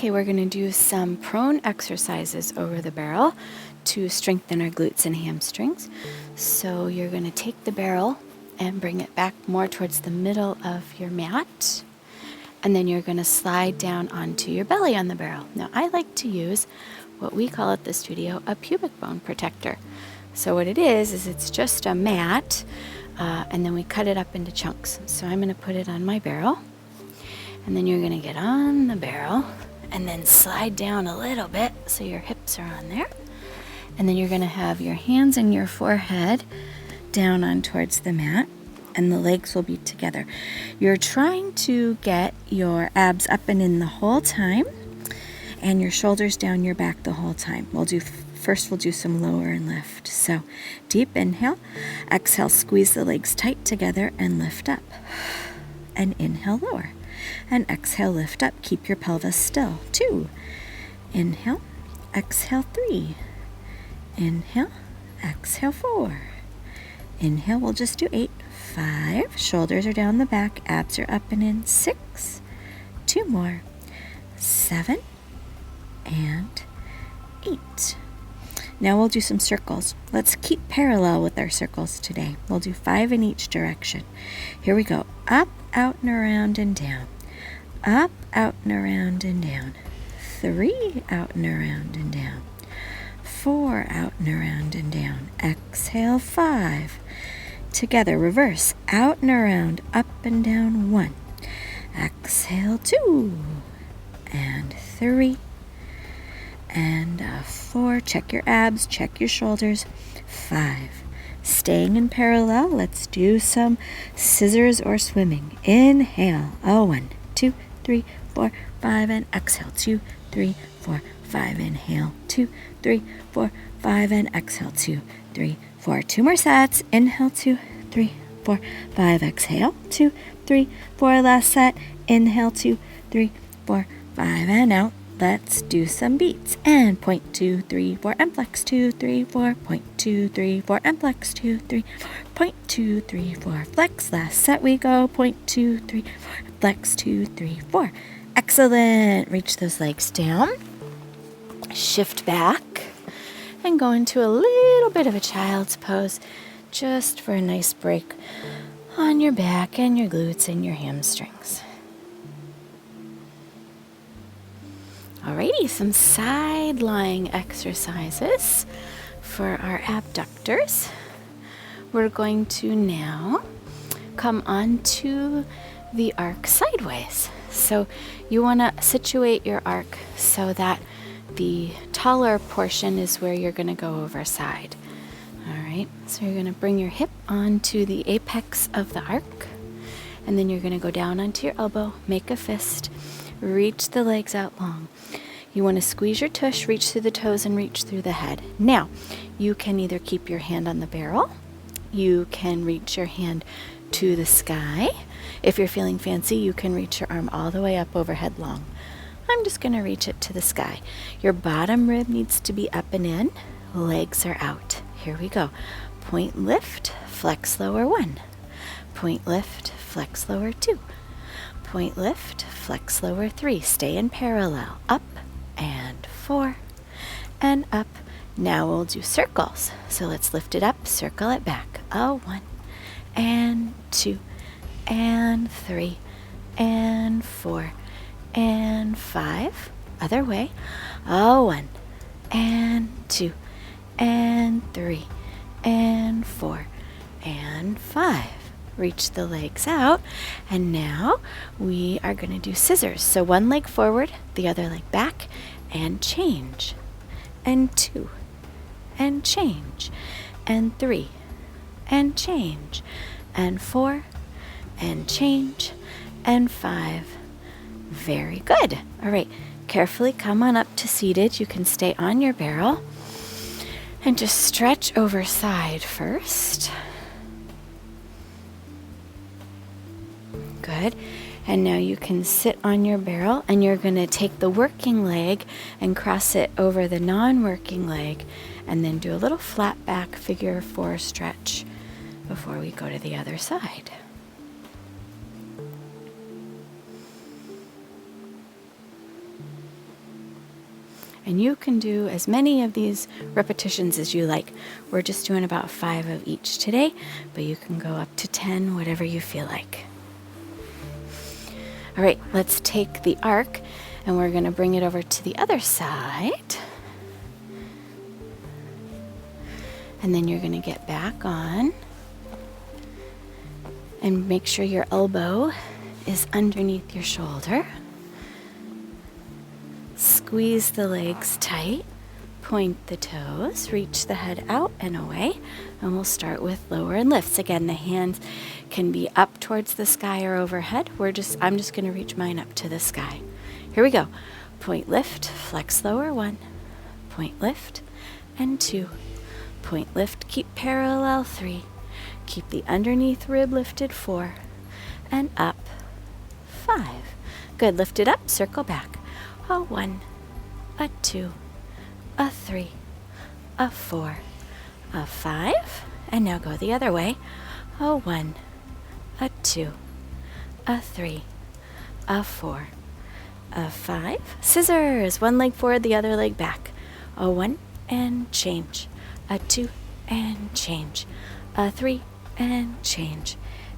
Okay, we're going to do some prone exercises over the barrel to strengthen our glutes and hamstrings. So you're going to take the barrel and bring it back more towards the middle of your mat. And then you're going to slide down onto your belly on the barrel. Now, I like to use what we call at the studio a pubic bone protector. So what it is it's just a mat, and then we cut it up into chunks. So I'm going to put it on my barrel. And then you're going to get on the barrel and then slide down a little bit so your hips are on there. And then you're going to have your hands and your forehead down on towards the mat, and the legs will be together. You're trying to get your abs up and in the whole time, and your shoulders down your back the whole time. We'll do some lower and lift. So deep inhale, exhale, squeeze the legs tight together and lift up. And inhale, lower. And exhale, lift up. Keep your pelvis still. 2. Inhale, exhale, 3. Inhale, exhale, 4. Inhale, we'll just do 8. 5. Shoulders are down the back, abs are up and in. 6. 2 more. 7. And 8. Now we'll do some circles. Let's keep parallel with our circles today. We'll do 5 in each direction. Here we go. Up, out, and around and down. Up, out, and around and down. 3, out and around and down. 4, out and around and down. Exhale, 5. Together, reverse, out and around, up and down, 1. Exhale, 2. And 3. And 4. Check your abs, check your shoulders. 5. Staying in parallel, let's do some scissors or swimming. Inhale, 1, 2, 3, 4, 5, and exhale, 2, 3, 4, 5. Inhale, 2, 3, 4, 5, and exhale, 2, 3, 4. 2 more sets. Inhale, 2, 3, 4, 5. Exhale, 2, 3, 4. Last set. Inhale, 2, 3, 4, 5, and out. Let's do some beats. And 2, 3, 4, and flex, 2, 3, 4, 2, 3, 4, and flex, 2, 3, 4, 2, 3, 4, flex. Last set we go, 2, 3, 4, flex, 2, 3, 4. Excellent. Reach those legs down. Shift back and go into a little bit of a child's pose just for a nice break on your back and your glutes and your hamstrings. Alrighty, some side lying exercises for our abductors. We're going to now come onto the arc sideways. So you want to situate your arc so that the taller portion is where you're going to go over side. Alright, so you're going to bring your hip onto the apex of the arc, and then you're going to go down onto your elbow, make a fist, reach the legs out long. You want to squeeze your tush, reach through the toes, and reach through the head. Now, you can either keep your hand on the barrel, you can reach your hand to the sky. If you're feeling fancy, you can reach your arm all the way up overhead long. I'm just going to reach it to the sky. Your bottom rib needs to be up and in. Legs are out. Here we go. Point lift, flex lower 1. Point lift, flex lower 2. Point lift, flex lower 3. Stay in parallel. Up and 4 and up. Now we'll do circles. So let's lift it up, circle it back. 1 and 2 and 3 and 4 and 5. Other way. 1 and 2 and 3 and 4 and 5. Reach the legs out, and now we are going to do scissors. So one leg forward, the other leg back, and change. And 2 and change. And 3 and change. And 4 and change. And 5. Very good. All right, carefully come on up to seated. You can stay on your barrel and just stretch over side first. Good. And now you can sit on your barrel, and you're going to take the working leg and cross it over the non-working leg, and then do a little flat back figure 4 stretch before we go to the other side. And you can do as many of these repetitions as you like. We're just doing about 5 of each today, but you can go up to 10, whatever you feel like. All right, let's take the arc and we're going to bring it over to the other side. And then you're going to get back on and make sure your elbow is underneath your shoulder. Squeeze the legs tight, point the toes, reach the head out and away, and we'll start with lower and lifts. Again, the hands can be up towards the sky or overhead. I'm just going to reach mine up to the sky. Here we go. Point, lift, flex lower, 1, point, lift, and 2, point, lift, keep parallel, 3, keep the underneath rib lifted, 4, and up, 5. Good, lift it up, circle back. A 1, a 2, a 3, a 4, a 5, and now go the other way. A 1, a 2, a 3, a 4, a 5. Scissors, one leg forward, the other leg back. A 1 and change, a 2 and change, a 3 and change,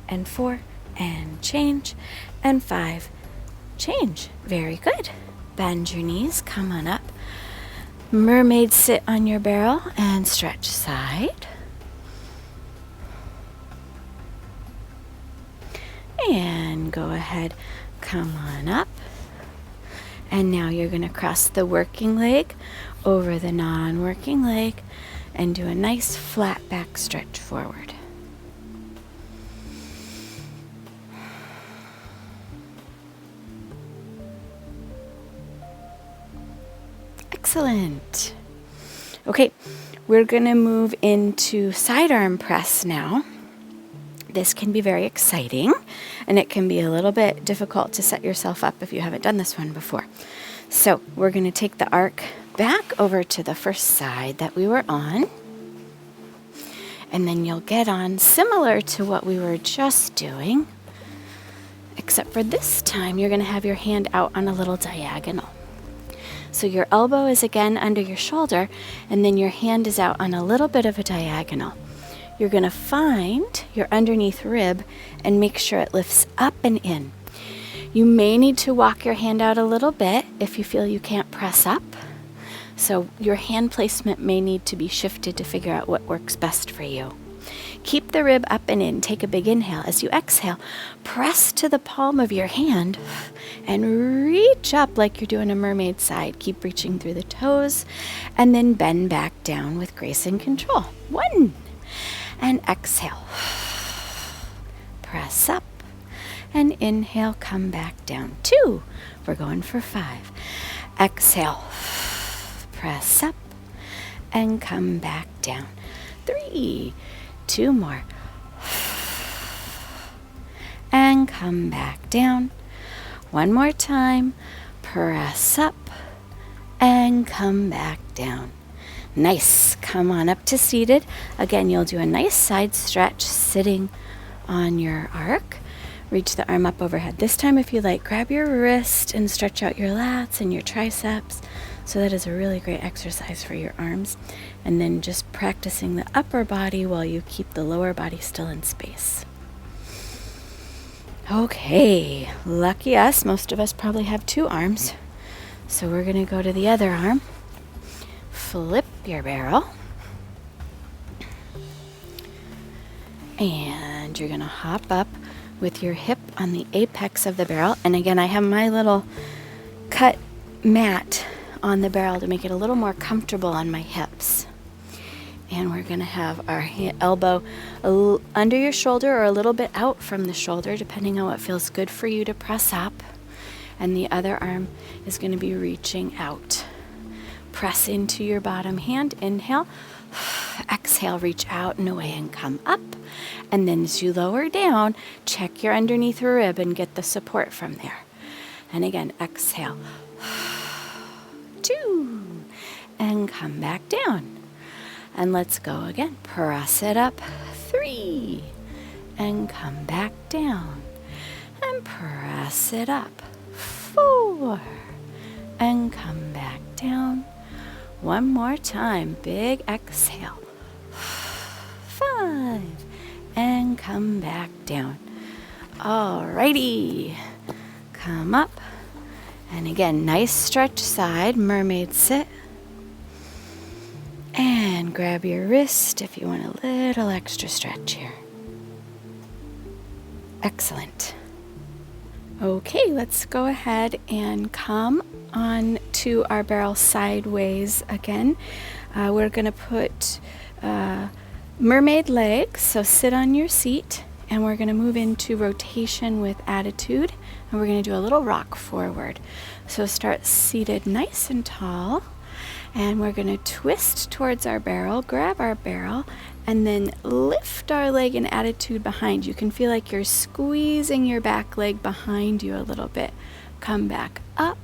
and 4 and change, and 5, change. Very good. Bend your knees, come on up. Mermaid, sit on your barrel and stretch side. And go ahead, come on up. And now you're going to cross the working leg over the non-working leg and do a nice flat back stretch forward. Excellent. Okay, we're going to move into sidearm press now. This can be very exciting, and it can be a little bit difficult to set yourself up if you haven't done this one before. So we're going to take the arc back over to the first side that we were on, and then you'll get on similar to what we were just doing, except for this time you're going to have your hand out on a little diagonal. So your elbow is again under your shoulder, and then your hand is out on a little bit of a diagonal. You're going to find your underneath rib and make sure it lifts up and in. You may need to walk your hand out a little bit if you feel you can't press up. So your hand placement may need to be shifted to figure out what works best for you. Keep the rib up and in. Take a big inhale. As you exhale, press to the palm of your hand and reach up like you're doing a mermaid side. Keep reaching through the toes and then bend back down with grace and control. 1. And exhale. Press up and inhale, come back down. 2. We're going for 5. Exhale. Press up and come back down. 3. 2 more. And come back down. 1 more time. Press up and come back down. Nice. Come on up to seated. Again, you'll do a nice side stretch sitting on your arc. Reach the arm up overhead. This time, if you like, grab your wrist and stretch out your lats and your triceps. So that is a really great exercise for your arms. And then just practicing the upper body while you keep the lower body still in space. Okay, lucky us. Most of us probably have 2 arms. So we're going to go to the other arm. Flip your barrel. And you're going to hop up with your hip on the apex of the barrel. And again, I have my little cut mat on the barrel to make it a little more comfortable on my hips. And we're going to have our elbow under your shoulder or a little bit out from the shoulder, depending on what feels good for you to press up. And the other arm is going to be reaching out. Press into your bottom hand. Inhale. Exhale, reach out and away and come up. And then as you lower down, check your underneath rib and get the support from there. And again, exhale. 2. And come back down. And let's go again. Press it up. 3. And come back down. And press it up. 4. And come back down. One more time. Big exhale. 5. And come back down. Alrighty. Come up. And again, nice stretch side, mermaid sit. And grab your wrist if you want a little extra stretch here. Excellent. Okay, let's go ahead and come on to our barrel sideways again. We're going to put mermaid legs, so sit on your seat, and we're going to move into rotation with attitude, and we're going to do a little rock forward. So start seated nice and tall, and we're going to twist towards our barrel, grab our barrel, and then lift our leg in attitude behind. You can feel like you're squeezing your back leg behind you a little bit. Come back up,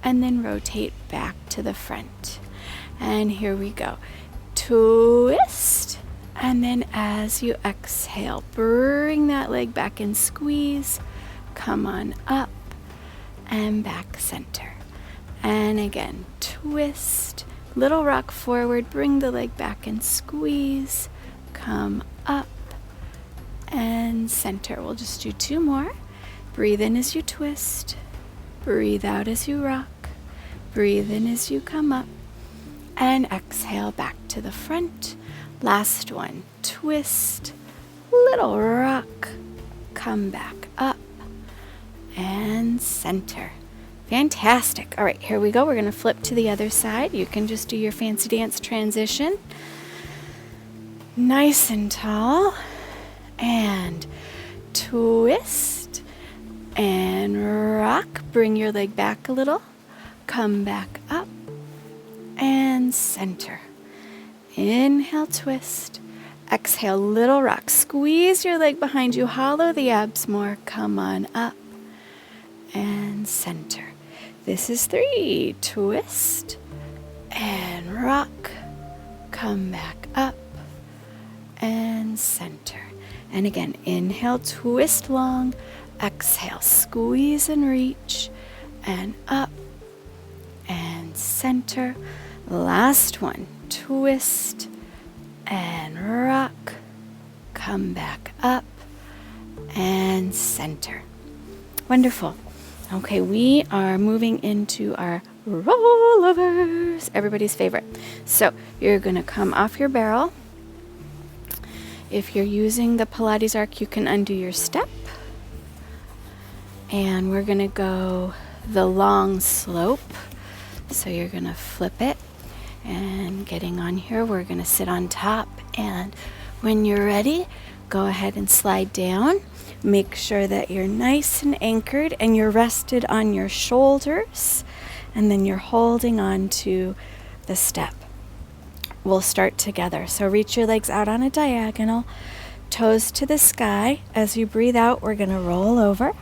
and then rotate back to the front. And here we go. Twist, and then as you exhale, bring that leg back and squeeze. Come on up and back center. And again, twist, little rock forward, bring the leg back and squeeze. Come up and center. We'll just do 2 more. Breathe in as you twist. Breathe out as you rock. Breathe in as you come up. And exhale back to the front. Last one. Twist, little rock. Come back up and center. Fantastic. All right, here we go. We're going to flip to the other side. You can just do your fancy dance transition. Nice and tall. And twist and rock. Bring your leg back a little. Come back up and center. Inhale, twist. Exhale, little rock. Squeeze your leg behind you. Hollow the abs more. Come on up and center. This is 3. Twist and rock. Come back up and center. And again, inhale, twist long. Exhale, squeeze and reach. And up and center. Last one. Twist and rock. Come back up and center. Wonderful. Okay, we are moving into our rollovers, everybody's favorite. So you're going to come off your barrel. If you're using the Pilates arc, you can undo your step. And we're going to go the long slope. So you're going to flip it. And getting on here, we're going to sit on top. And when you're ready, go ahead and slide down. Make sure that you're nice and anchored and you're rested on your shoulders, and then you're holding on to the step. We'll start together. So reach your legs out on a diagonal, toes to the sky. As you breathe out, we're going to roll over.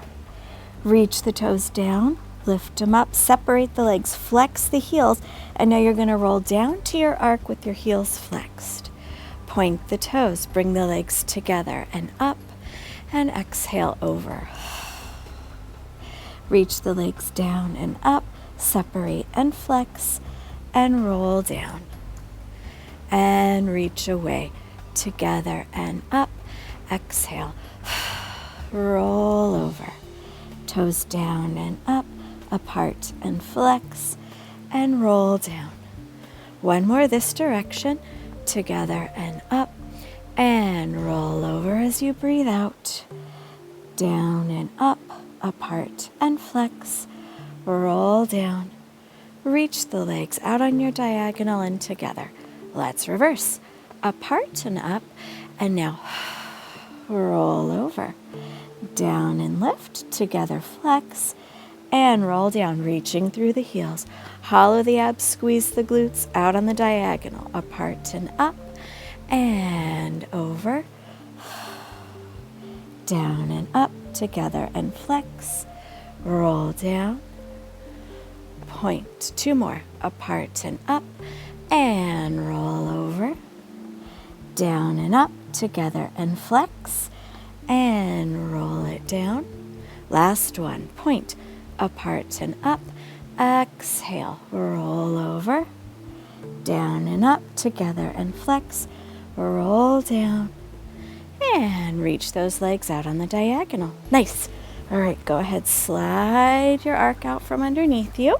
Reach the toes down, lift them up, separate the legs, flex the heels, and now you're going to roll down to your arc with your heels flexed. Point the toes, bring the legs together and up. And exhale over. Reach the legs down and up, separate and flex, and roll down. And reach away, together and up. Exhale. Roll over. Toes down and up, apart and flex, and roll down. One more this direction, together and up. And roll over as you breathe out. Down and up, apart and flex. Roll down. Reach the legs out on your diagonal and together. Let's reverse. Apart and up. And now roll over. Down and lift. Together flex. And roll down, reaching through the heels. Hollow the abs, squeeze the glutes out on the diagonal. Apart and up. And over, down and up, together and flex, roll down, point, 2 more, apart and up, and roll over, down and up, together and flex, and roll it down. Last one, point, apart and up, exhale, roll over, down and up, together and flex, roll down, and reach those legs out on the diagonal. Nice. All right, go ahead, slide your arc out from underneath you.